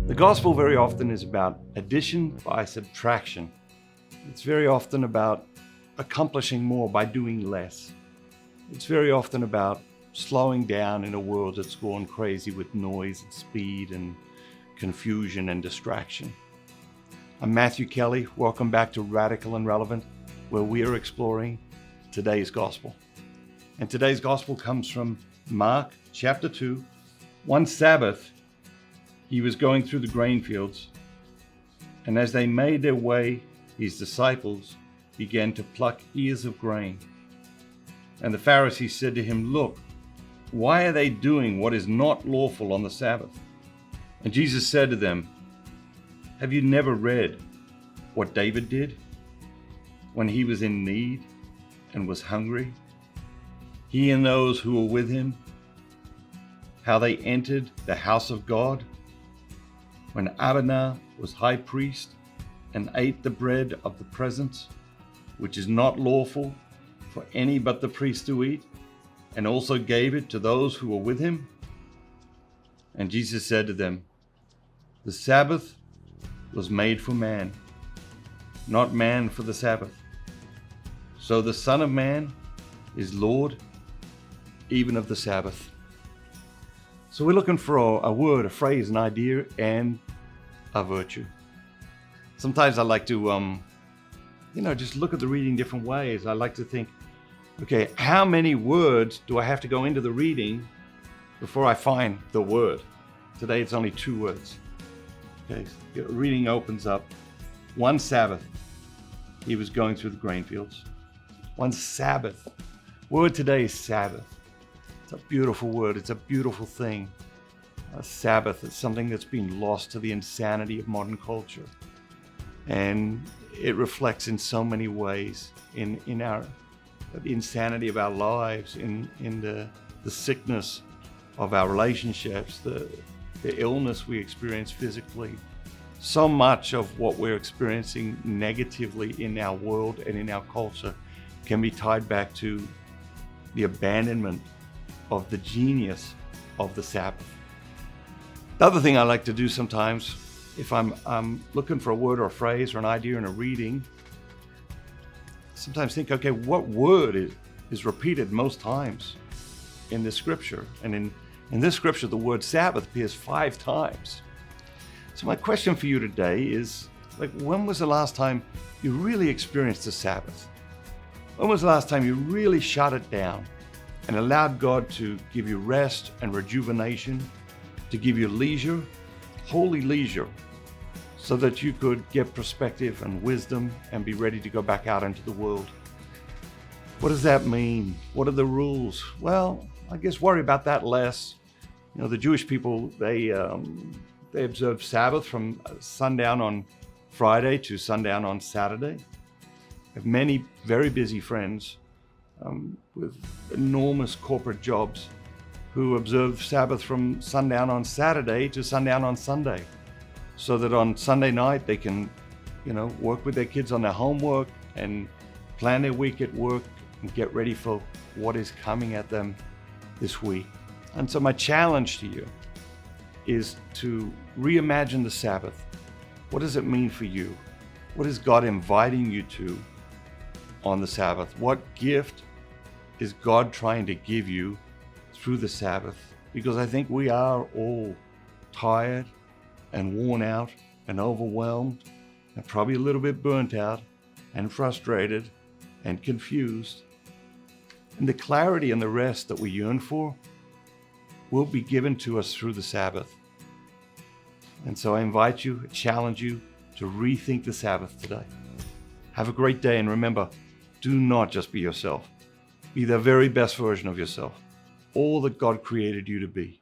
The gospel very often is about addition by subtraction. It's very often about accomplishing more by doing less. It's very often about slowing down in a world that's gone crazy with noise and speed and confusion and distraction. I'm Matthew Kelly. Welcome back to Radical and Relevant, where we are exploring today's gospel. And today's gospel comes from Mark chapter 2. One Sabbath, he was going through the grain fields, and as they made their way, his disciples began to pluck ears of grain. And the Pharisees said to him, "Look, why are they doing what is not lawful on the Sabbath?" And Jesus said to them, "Have you never read what David did when he was in need and was hungry? He and those who were with him, how they entered the house of God when Abner was high priest and ate the bread of the presence, which is not lawful for any but the priest to eat, and also gave it to those who were with him?" And Jesus said to them, "The Sabbath was made for man, not man for the Sabbath. So the Son of Man is Lord even of the Sabbath." So we're looking for a word, a phrase, an idea, and a virtue. Sometimes I like to, just look at the reading different ways. I like to think, okay, how many words do I have to go into the reading before I find the word? Today it's only 2 words. Okay, the reading opens up. One Sabbath, he was going through the grain fields. One Sabbath. Word today is Sabbath. It's a beautiful word. It's a beautiful thing. A Sabbath is something that's been lost to the insanity of modern culture. And it reflects in so many ways in the insanity of our lives, in the sickness of our relationships, the illness we experience physically. So much of what we're experiencing negatively in our world and in our culture can be tied back to the abandonment of the genius of the Sabbath. The other thing I like to do sometimes, if I'm looking for a word or a phrase or an idea in a reading, sometimes think, okay, what word is repeated most times in this scripture? And in this scripture, the word Sabbath appears 5 times. So my question for you today is, when was the last time you really experienced the Sabbath? When was the last time you really shut it down and allowed God to give you rest and rejuvenation, to give you leisure, holy leisure, so that you could get perspective and wisdom and be ready to go back out into the world? What does that mean? What are the rules? Well, I guess worry about that less. The Jewish people, they observe Sabbath from sundown on Friday to sundown on Saturday. I have many very busy friends with enormous corporate jobs who observe Sabbath from sundown on Saturday to sundown on Sunday, so that on Sunday night they can, work with their kids on their homework and plan their week at work and get ready for what is coming at them this week. And so my challenge to you is to reimagine the Sabbath. What does it mean for you? What is God inviting you to on the Sabbath? What gift is God trying to give you through the Sabbath? Because I think we are all tired and worn out and overwhelmed and probably a little bit burnt out and frustrated and confused. And the clarity and the rest that we yearn for will be given to us through the Sabbath. And so I invite you, challenge you to rethink the Sabbath today. Have a great day, and remember, do not just be yourself. Be the very best version of yourself, all that God created you to be.